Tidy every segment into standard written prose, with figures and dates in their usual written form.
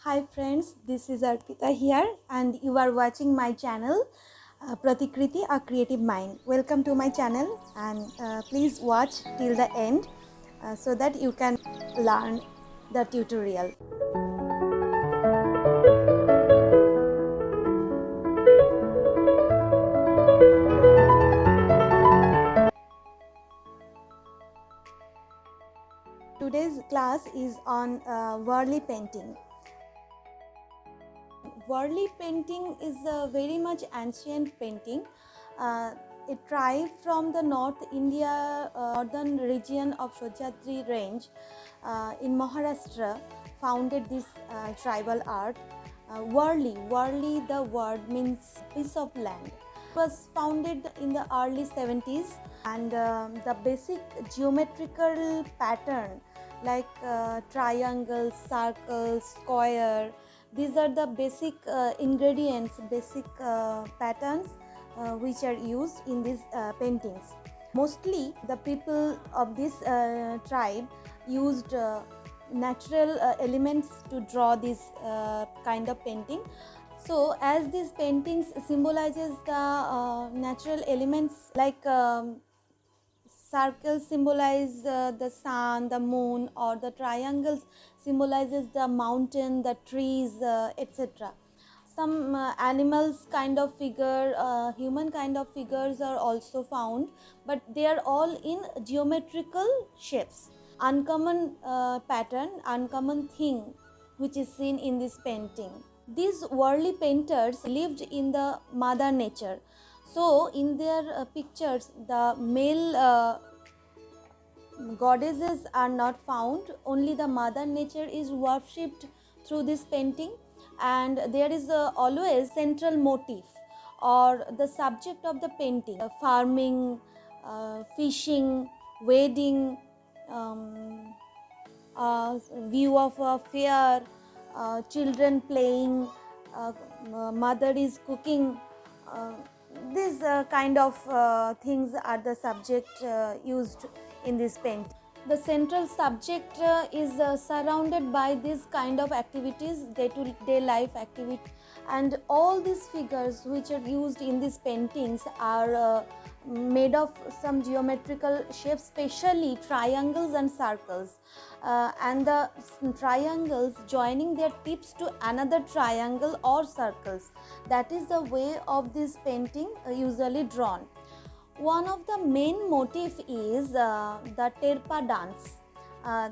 Hi friends, this is Arpita here and you are watching my channel Pratikriti, a creative mind. Welcome to my channel and please watch till the end so that you can learn the tutorial. Today's class is on Warli painting. Warli painting is a very much ancient painting. It thrived from the North India northern region of Sahyadri range in Maharashtra. Founded this tribal art. Warli, the word means piece of land. It was founded in the early 70s, and the basic geometrical pattern like triangles, circles, square, these are the basic ingredients, basic patterns which are used in these paintings. Mostly the people of this tribe used natural elements to draw this kind of painting. So as these paintings symbolizes the natural elements like circles symbolize the sun, the moon, or the triangles symbolizes the mountain, the trees, etc. Some animals kind of figure, human kind of figures are also found, but they are all in geometrical shapes. Uncommon pattern, uncommon thing which is seen in this painting. These worldly painters lived in the mother nature. So in their pictures, the male goddesses are not found, only the mother nature is worshipped through this painting, and there is always central motif or the subject of the painting: farming, fishing, wedding, um, view of a fair, children playing, mother is cooking. Uh, these kind of things are the subject used in this painting. The central subject is surrounded by this kind of activities, day-to-day life activity, and all these figures which are used in these paintings are made of some geometrical shapes, especially triangles and circles, and the triangles joining their tips to another triangle or circles. That is the way of this painting usually drawn. One of the main motif is the Terpa dance. Uh,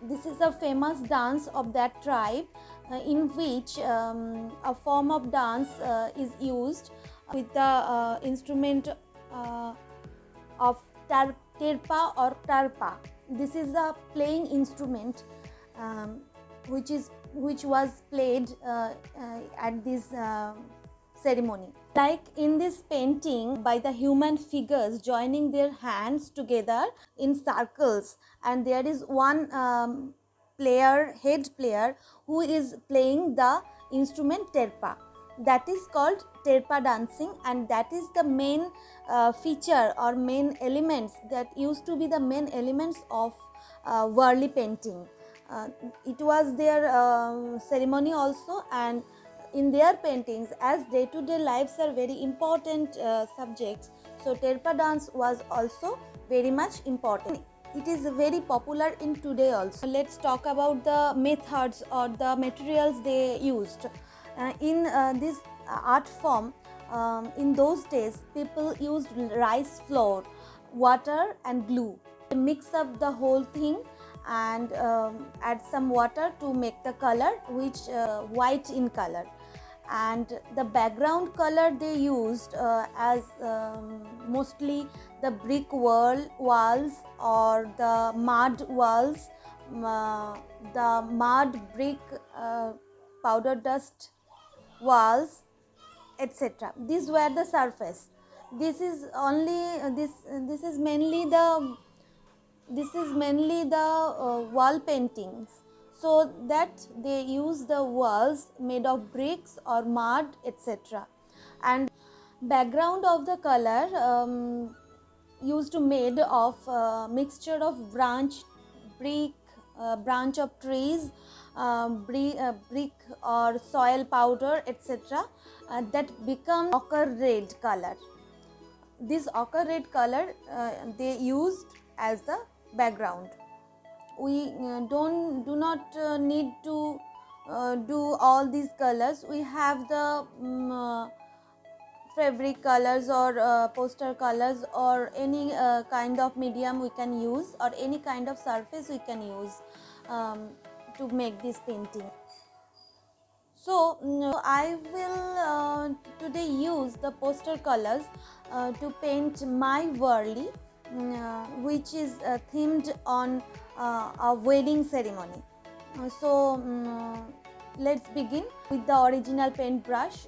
this is a famous dance of that tribe in which a form of dance is used with the instrument of terpa or tarpa. This is a playing instrument which was played at this ceremony. Like in this painting, by the human figures joining their hands together in circles, and there is one head player, who is playing the instrument terpa. That is called terpa dancing, and that is the main feature or main elements that used to be the main elements of Warli painting. It was their ceremony also, and in their paintings, as day-to-day lives are very important subjects, so terpa dance was also very much important. It is very popular in today also. Let's talk about the methods or the materials they used in this art form. In those days, people used rice flour, water and glue. They mix up the whole thing and add some water to make the color, which white in color. And the background color they used as mostly the brick walls or the mud walls, the mud brick powder dust walls, etc. These were the surface. This is mainly the wall paintings, so that they use the walls made of bricks or mud, etc. And background of the color used to made of mixture of branch of trees, brick or soil powder, etc., that become ochre red color. This ochre red color they used as the background. We do not need to do all these colors. We have the fabric colors or poster colors or any kind of medium we can use, or any kind of surface we can use to make this painting. So I will today use the poster colors to paint my Varli, which is themed on a wedding ceremony. Let's begin with the original paintbrush.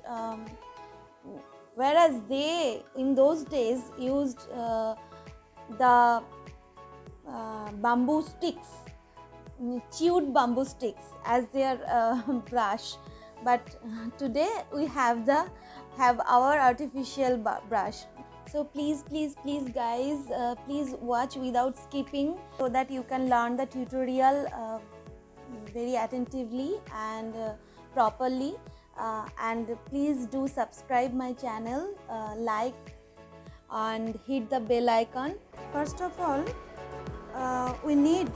Whereas they in those days used the bamboo sticks, chewed bamboo sticks as their brush, but today we have our artificial brush. So please guys, please watch without skipping so that you can learn the tutorial very attentively and properly. And please do subscribe my channel, like and hit the bell icon. First of all, we need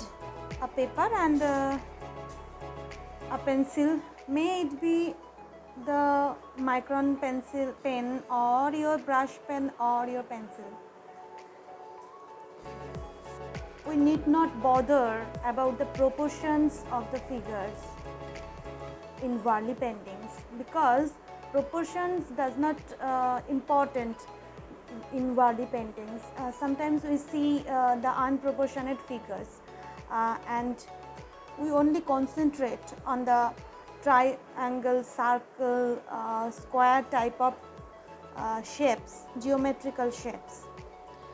a paper and a pencil. May it be the micron pencil pen or your brush pen or your pencil. We need not bother about the proportions of the figures in Varli paintings, because proportions does not important in Varli paintings. Sometimes we see the unproportionate figures, and we only concentrate on the triangle, circle, square type of shapes, geometrical shapes.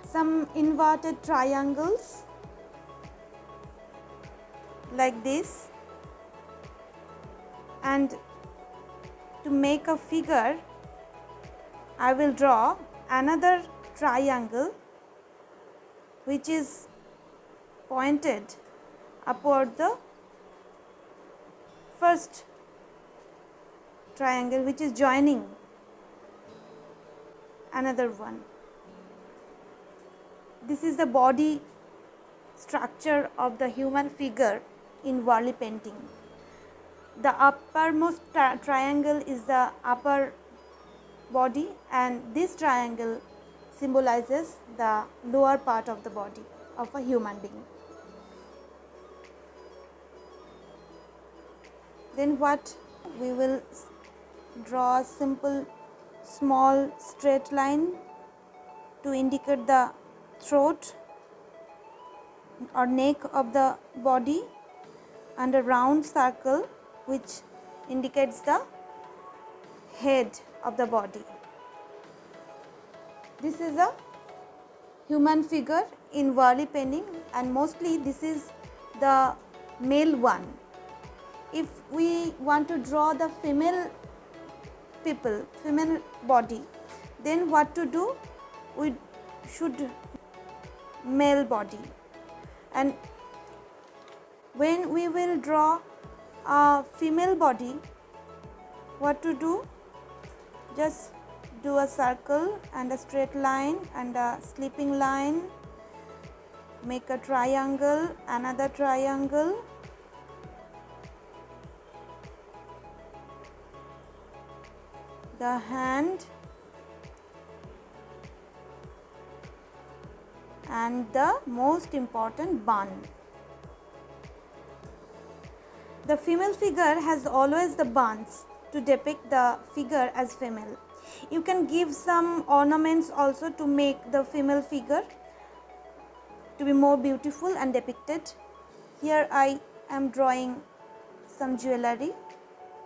Some inverted triangles like this. And to make a figure, I will draw another triangle which is pointed upward the first triangle, which is joining another one. This is the body structure of the human figure in Varli painting. The uppermost triangle is the upper body, and this triangle symbolizes the lower part of the body of a human being. Then what we will draw a simple small straight line to indicate the throat or neck of the body, and a round circle which indicates the head of the body. This is a human figure in Varli painting, and mostly this is the male one. If we want to draw the female people, female body, then what to do? We should male body. And when we will draw a female body, what to do? Just do a circle and a straight line and a sleeping line, make a triangle, another triangle, the hand and the most important bun. The female figure has always the buns to depict the figure as female. You can give some ornaments also to make the female figure to be more beautiful and depicted. Here I am drawing some jewelry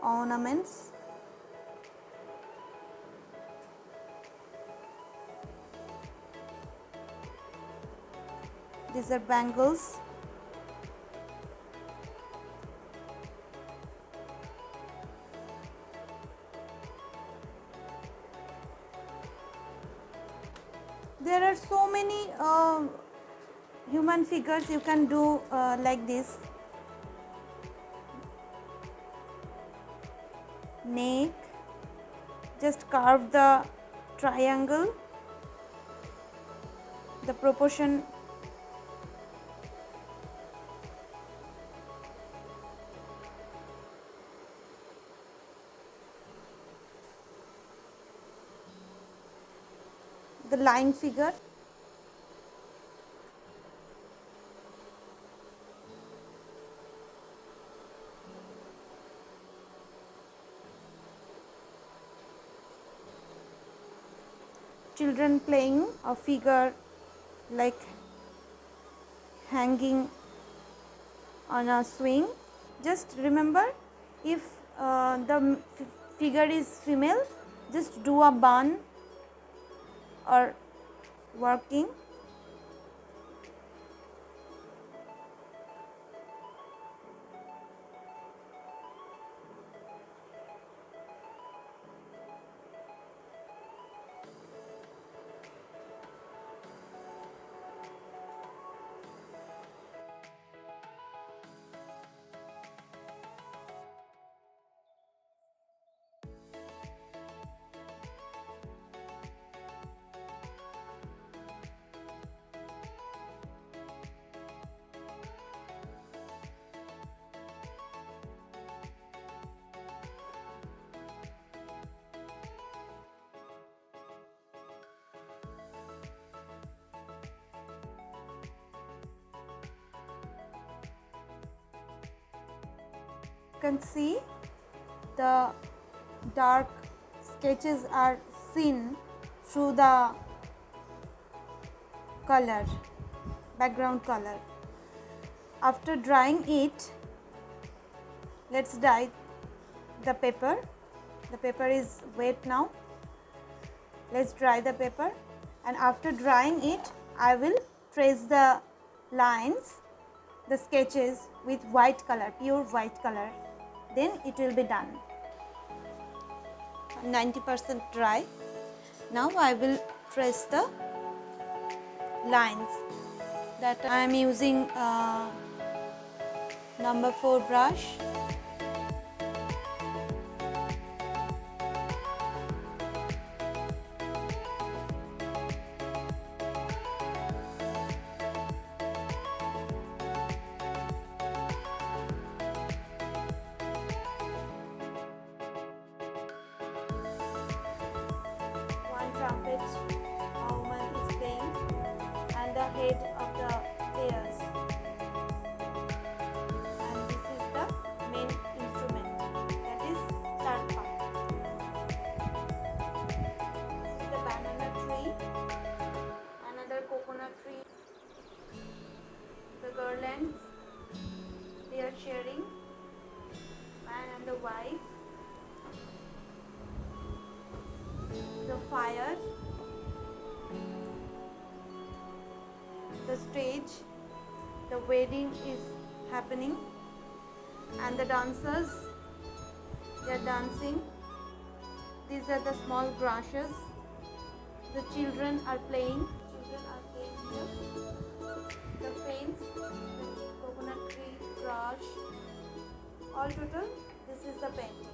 ornaments. These are bangles. There are so many human figures you can do like this. neck, just carve the triangle, the proportion the line figure. Children playing a figure like hanging on a swing. Just remember, if the figure is female, just do a bun or working. You can see the dark sketches are seen through the color, background color. After drying it, let's dye the paper. The paper is wet now. Let's dry the paper, and after drying it, I will trace the lines, the sketches with white color, pure white color. Then it will be done. 90% dry. Now I will trace the lines. That I am using number 4 brush. Trumpet a woman is playing, and the head of the players, and this is the main instrument, that is tarpa. This is the banana tree, another coconut tree, the garlands they are sharing, man and the wife, the fire, the stage, the wedding is happening, and the dancers, they are dancing. These are the small grasses. The children are playing. Here. The fence, the coconut tree, brush. All total, this is the painting.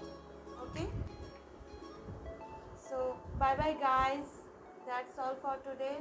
Okay. So bye bye guys. That's all for today.